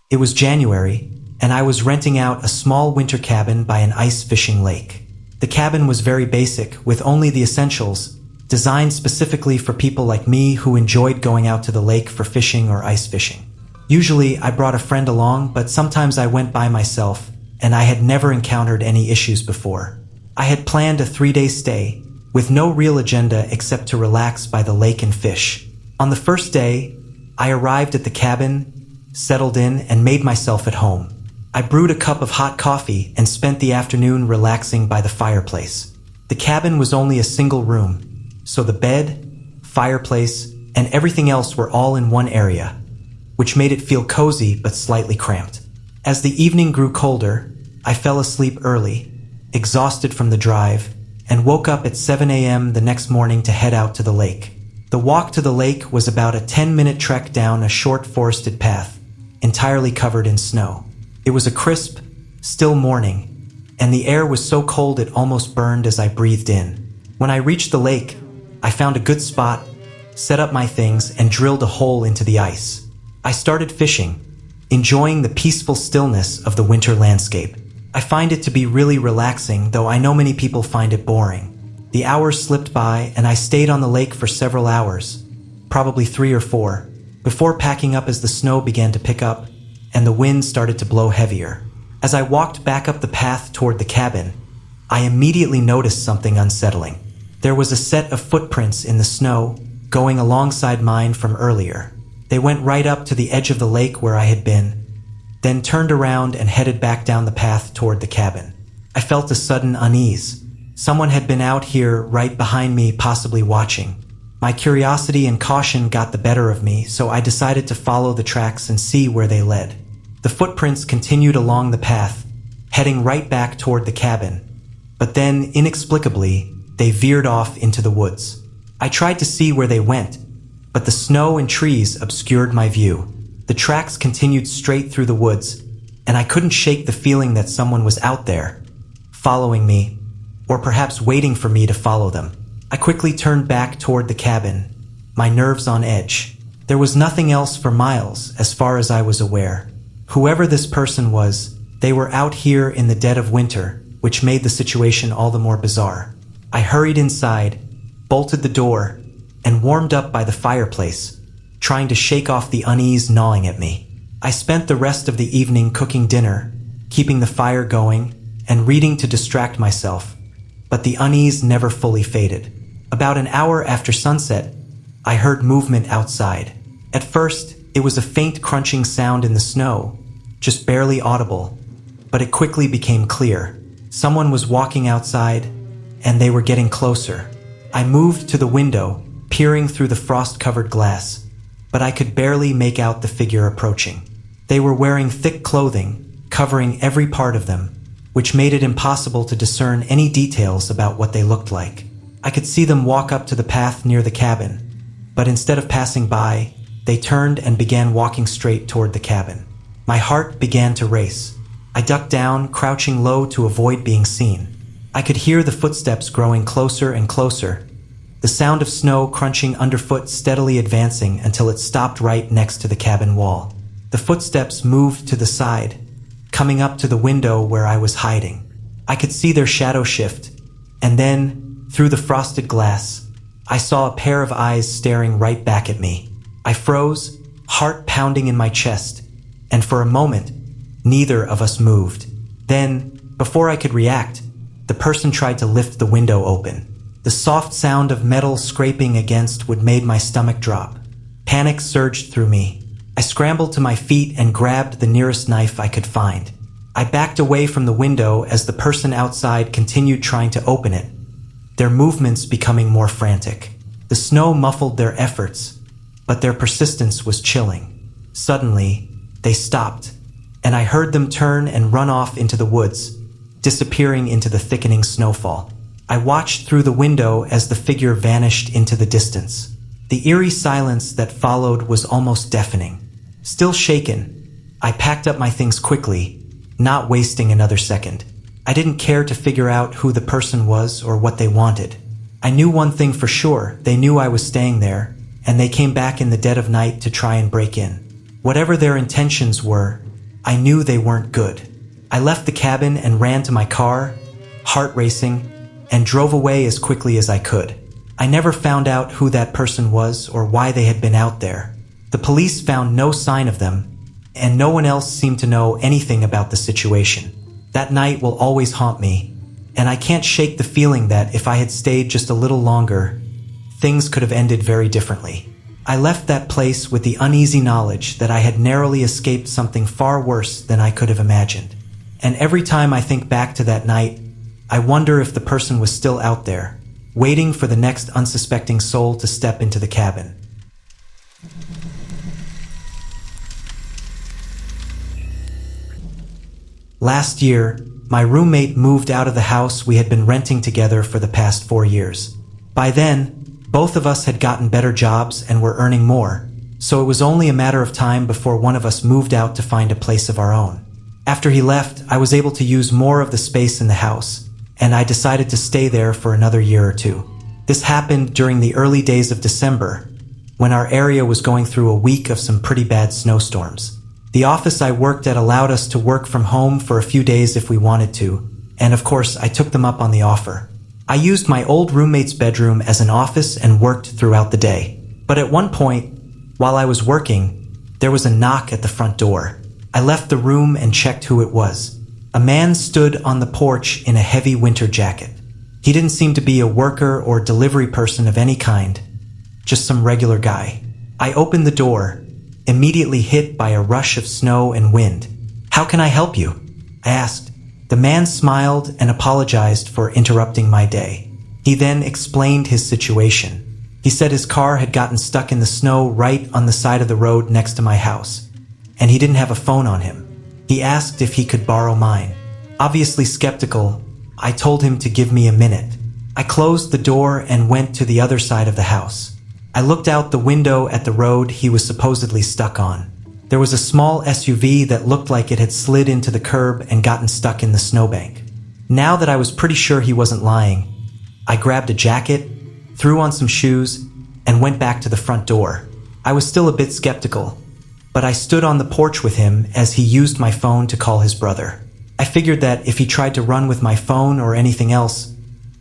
It was January, and I was renting out a small winter cabin by an ice fishing lake. The cabin was very basic, with only the essentials, designed specifically for people like me who enjoyed going out to the lake for fishing or ice fishing. Usually, I brought a friend along, but sometimes I went by myself, and I had never encountered any issues before. I had planned a 3-day stay, with no real agenda except to relax by the lake and fish. On the first day, I arrived at the cabin, settled in, and made myself at home. I brewed a cup of hot coffee and spent the afternoon relaxing by the fireplace. The cabin was only a single room, so the bed, fireplace, and everything else were all in one area, which made it feel cozy but slightly cramped. As the evening grew colder, I fell asleep early, exhausted from the drive, and woke up at 7 a.m. the next morning to head out to the lake. The walk to the lake was about a 10-minute trek down a short forested path, entirely covered in snow. It was a crisp, still morning, and the air was so cold it almost burned as I breathed in. When I reached the lake, I found a good spot, set up my things, and drilled a hole into the ice. I started fishing, enjoying the peaceful stillness of the winter landscape. I find it to be really relaxing, though I know many people find it boring. The hours slipped by, and I stayed on the lake for several hours, probably 3 or 4, before packing up as the snow began to pick up and the wind started to blow heavier. As I walked back up the path toward the cabin, I immediately noticed something unsettling. There was a set of footprints in the snow going alongside mine from earlier. They went right up to the edge of the lake where I had been, then turned around and headed back down the path toward the cabin. I felt a sudden unease. Someone had been out here right behind me, possibly watching. My curiosity and caution got the better of me, so I decided to follow the tracks and see where they led. The footprints continued along the path, heading right back toward the cabin, but then, inexplicably, they veered off into the woods. I tried to see where they went, but the snow and trees obscured my view. The tracks continued straight through the woods, and I couldn't shake the feeling that someone was out there, following me, or perhaps waiting for me to follow them. I quickly turned back toward the cabin, my nerves on edge. There was nothing else for miles, as far as I was aware. Whoever this person was, they were out here in the dead of winter, which made the situation all the more bizarre. I hurried inside, bolted the door, and warmed up by the fireplace, trying to shake off the unease gnawing at me. I spent the rest of the evening cooking dinner, keeping the fire going, and reading to distract myself, but the unease never fully faded. About an hour after sunset, I heard movement outside. At first, it was a faint crunching sound in the snow, just barely audible, but it quickly became clear. Someone was walking outside, and they were getting closer. I moved to the window, peering through the frost-covered glass, but I could barely make out the figure approaching. They were wearing thick clothing, covering every part of them, which made it impossible to discern any details about what they looked like. I could see them walk up to the path near the cabin, but instead of passing by, they turned and began walking straight toward the cabin. My heart began to race. I ducked down, crouching low to avoid being seen. I could hear the footsteps growing closer and closer, the sound of snow crunching underfoot steadily advancing until it stopped right next to the cabin wall. The footsteps moved to the side, coming up to the window where I was hiding. I could see their shadow shift, and then, through the frosted glass, I saw a pair of eyes staring right back at me. I froze, heart pounding in my chest, and for a moment, neither of us moved. Then, before I could react, the person tried to lift the window open. The soft sound of metal scraping against wood made my stomach drop. Panic surged through me. I scrambled to my feet and grabbed the nearest knife I could find. I backed away from the window as the person outside continued trying to open it, their movements becoming more frantic. The snow muffled their efforts, but their persistence was chilling. Suddenly, they stopped, and I heard them turn and run off into the woods, disappearing into the thickening snowfall. I watched through the window as the figure vanished into the distance. The eerie silence that followed was almost deafening. Still shaken, I packed up my things quickly, not wasting another second. I didn't care to figure out who the person was or what they wanted. I knew one thing for sure: they knew I was staying there, and they came back in the dead of night to try and break in. Whatever their intentions were, I knew they weren't good. I left the cabin and ran to my car, heart racing, and drove away as quickly as I could. I never found out who that person was or why they had been out there. The police found no sign of them, and no one else seemed to know anything about the situation. That night will always haunt me, and I can't shake the feeling that if I had stayed just a little longer, things could have ended very differently. I left that place with the uneasy knowledge that I had narrowly escaped something far worse than I could have imagined. And every time I think back to that night, I wonder if the person was still out there, waiting for the next unsuspecting soul to step into the cabin. Last year, my roommate moved out of the house we had been renting together for the past 4 years. By then, both of us had gotten better jobs and were earning more, so it was only a matter of time before one of us moved out to find a place of our own. After he left, I was able to use more of the space in the house, and I decided to stay there for another year or two. This happened during the early days of December, when our area was going through a week of some pretty bad snowstorms. The office I worked at allowed us to work from home for a few days if we wanted to, and of course I took them up on the offer. I used my old roommate's bedroom as an office and worked throughout the day. But at one point, while I was working, there was a knock at the front door. I left the room and checked who it was. A man stood on the porch in a heavy winter jacket. He didn't seem to be a worker or delivery person of any kind, just some regular guy. I opened the door, immediately hit by a rush of snow and wind. "How can I help you?" I asked. The man smiled and apologized for interrupting my day. He then explained his situation. He said his car had gotten stuck in the snow right on the side of the road next to my house, and he didn't have a phone on him. He asked if he could borrow mine. Obviously skeptical, I told him to give me a minute. I closed the door and went to the other side of the house. I looked out the window at the road he was supposedly stuck on. There was a small SUV that looked like it had slid into the curb and gotten stuck in the snowbank. Now that I was pretty sure he wasn't lying, I grabbed a jacket, threw on some shoes, and went back to the front door. I was still a bit skeptical, but I stood on the porch with him as he used my phone to call his brother. I figured that if he tried to run with my phone or anything else,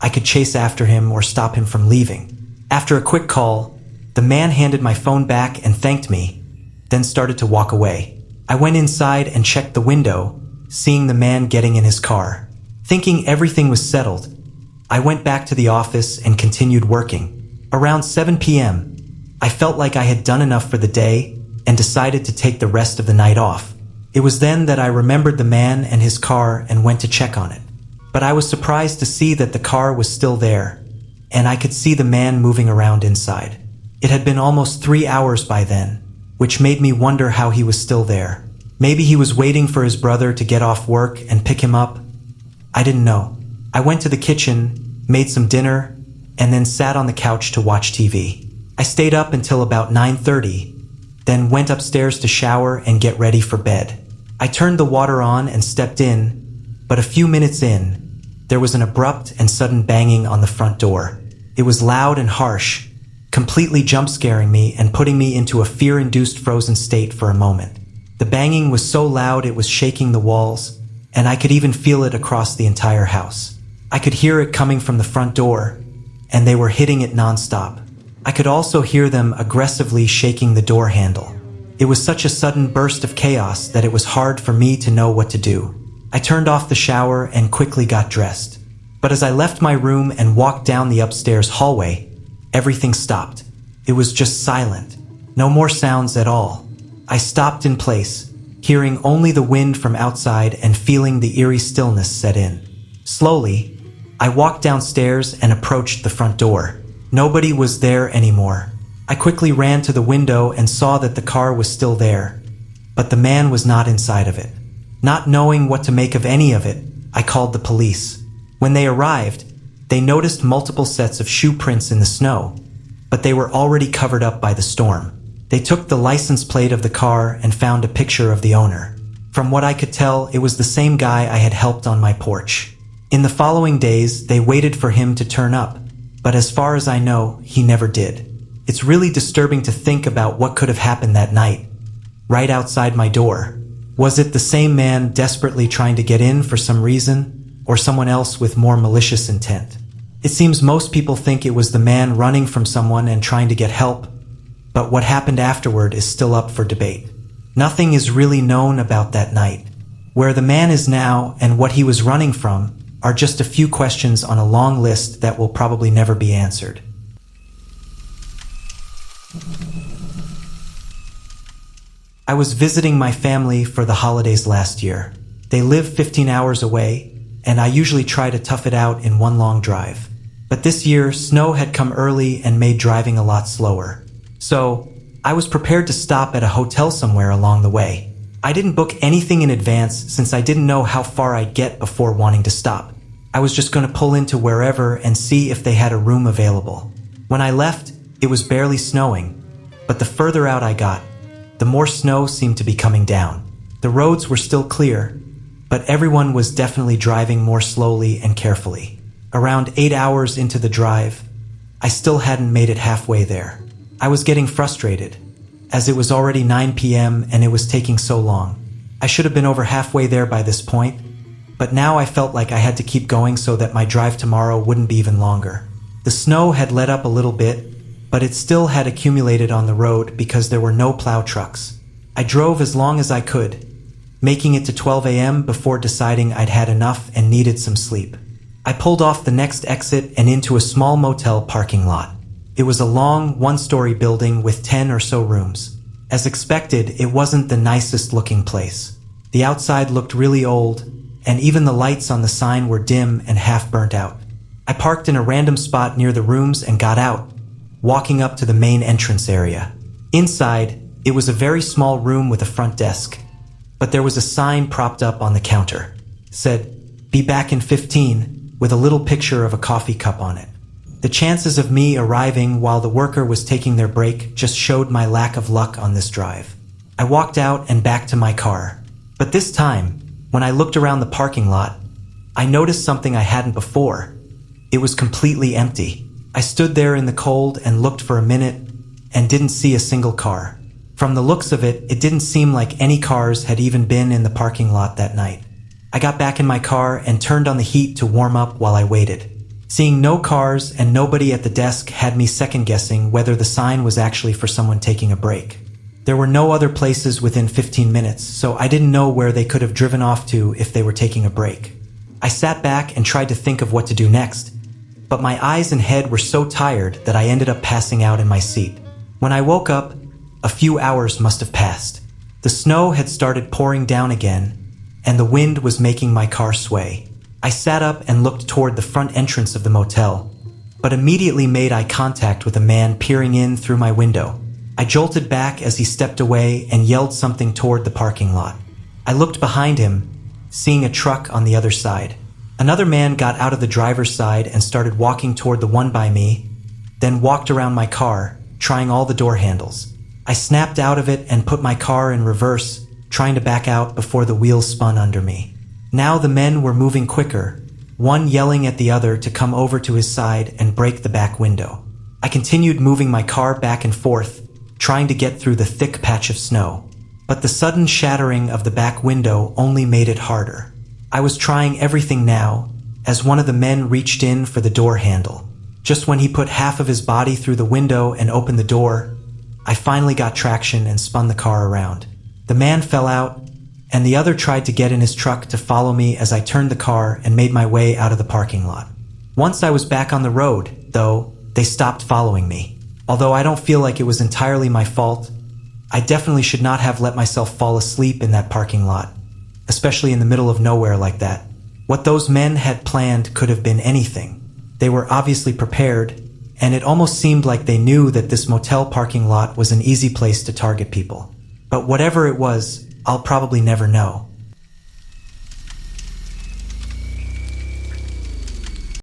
I could chase after him or stop him from leaving. After a quick call, the man handed my phone back and thanked me, then started to walk away. I went inside and checked the window, seeing the man getting in his car. Thinking everything was settled, I went back to the office and continued working. Around 7 p.m., I felt like I had done enough for the day and decided to take the rest of the night off. It was then that I remembered the man and his car and went to check on it. But I was surprised to see that the car was still there, and I could see the man moving around inside. It had been almost 3 hours by then, which made me wonder how he was still there. Maybe he was waiting for his brother to get off work and pick him up. I didn't know. I went to the kitchen, made some dinner, and then sat on the couch to watch TV. I stayed up until about 9:30, then went upstairs to shower and get ready for bed. I turned the water on and stepped in, but a few minutes in, there was an abrupt and sudden banging on the front door. It was loud and harsh, completely jump-scaring me and putting me into a fear-induced frozen state for a moment. The banging was so loud it was shaking the walls, and I could even feel it across the entire house. I could hear it coming from the front door, and they were hitting it non-stop. I could also hear them aggressively shaking the door handle. It was such a sudden burst of chaos that it was hard for me to know what to do. I turned off the shower and quickly got dressed. But as I left my room and walked down the upstairs hallway, everything stopped. It was just silent. No more sounds at all. I stopped in place, hearing only the wind from outside and feeling the eerie stillness set in. Slowly, I walked downstairs and approached the front door. Nobody was there anymore. I quickly ran to the window and saw that the car was still there, but the man was not inside of it. Not knowing what to make of any of it, I called the police. When they arrived, they noticed multiple sets of shoe prints in the snow, but they were already covered up by the storm. They took the license plate of the car and found a picture of the owner. From what I could tell, it was the same guy I had helped on my porch. In the following days, they waited for him to turn up, but as far as I know, he never did. It's really disturbing to think about what could have happened that night, right outside my door. Was it the same man desperately trying to get in for some reason, or someone else with more malicious intent? It seems most people think it was the man running from someone and trying to get help, but what happened afterward is still up for debate. Nothing is really known about that night. Where the man is now and what he was running from are just a few questions on a long list that will probably never be answered. I was visiting my family for the holidays last year. They live 15 hours away, and I usually try to tough it out in one long drive. But this year, snow had come early and made driving a lot slower. So, I was prepared to stop at a hotel somewhere along the way. I didn't book anything in advance since I didn't know how far I'd get before wanting to stop. I was just going to pull into wherever and see if they had a room available. When I left, it was barely snowing, but the further out I got, the more snow seemed to be coming down. The roads were still clear, but everyone was definitely driving more slowly and carefully. Around 8 hours into the drive, I still hadn't made it halfway there. I was getting frustrated, as it was already 9 p.m. and it was taking so long. I should have been over halfway there by this point, but now I felt like I had to keep going so that my drive tomorrow wouldn't be even longer. The snow had let up a little bit, but it still had accumulated on the road because there were no plow trucks. I drove as long as I could, making it to 12 a.m. before deciding I'd had enough and needed some sleep. I pulled off the next exit and into a small motel parking lot. It was a long, one-story building with 10 or so rooms. As expected, it wasn't the nicest looking place. The outside looked really old, and even the lights on the sign were dim and half burnt out. I parked in a random spot near the rooms and got out, walking up to the main entrance area. Inside, it was a very small room with a front desk, but there was a sign propped up on the counter. It said, "Be back in 15, with a little picture of a coffee cup on it. The chances of me arriving while the worker was taking their break just showed my lack of luck on this drive. I walked out and back to my car. But this time, when I looked around the parking lot, I noticed something I hadn't before. It was completely empty. I stood there in the cold and looked for a minute and didn't see a single car. From the looks of it, it didn't seem like any cars had even been in the parking lot that night. I got back in my car and turned on the heat to warm up while I waited. Seeing no cars and nobody at the desk had me second-guessing whether the sign was actually for someone taking a break. There were no other places within 15 minutes, so I didn't know where they could have driven off to if they were taking a break. I sat back and tried to think of what to do next, but my eyes and head were so tired that I ended up passing out in my seat. When I woke up, a few hours must have passed. The snow had started pouring down again, and the wind was making my car sway. I sat up and looked toward the front entrance of the motel, but immediately made eye contact with a man peering in through my window. I jolted back as he stepped away and yelled something toward the parking lot. I looked behind him, seeing a truck on the other side. Another man got out of the driver's side and started walking toward the one by me, then walked around my car, trying all the door handles. I snapped out of it and put my car in reverse, trying to back out before the wheels spun under me. Now the men were moving quicker, one yelling at the other to come over to his side and break the back window. I continued moving my car back and forth, trying to get through the thick patch of snow. But the sudden shattering of the back window only made it harder. I was trying everything now, as one of the men reached in for the door handle. Just when he put half of his body through the window and opened the door, I finally got traction and spun the car around. The man fell out, and the other tried to get in his truck to follow me as I turned the car and made my way out of the parking lot. Once I was back on the road, though, they stopped following me. Although I don't feel like it was entirely my fault, I definitely should not have let myself fall asleep in that parking lot, especially in the middle of nowhere like that. What those men had planned could have been anything. They were obviously prepared, and it almost seemed like they knew that this motel parking lot was an easy place to target people. But whatever it was, I'll probably never know.